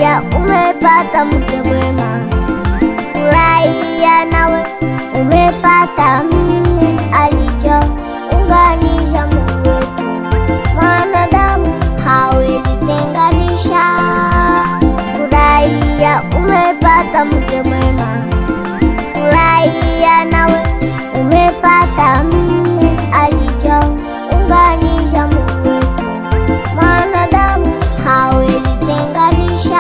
Furahia umepata mke mwema, furahia nawe umepata mume alichounganisha Mungu wetu, mwanadamu hawezi tenganisha. Furahia umepata mke mwema, furahia nawe umepata mume alichounganisha Mungu wetu, mwanadamu hawezi tenganisha.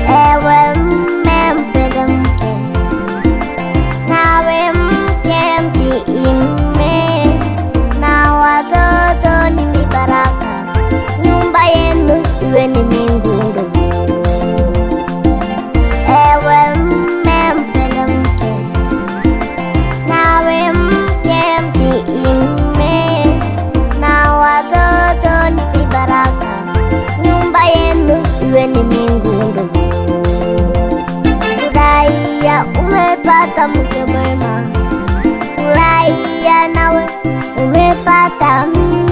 Ewe mme mpende mke, nawe mke mtii mme, na watoto ni mibaraka, nyumba yenu iwe ni mbingu. Ewe mme mpende mke, nawe mke mtii mme, na watoto ni mibaraka, nyumba yenu iwe ni mbingu. Furahia umepata mke mwema, furahia nawe umepata mume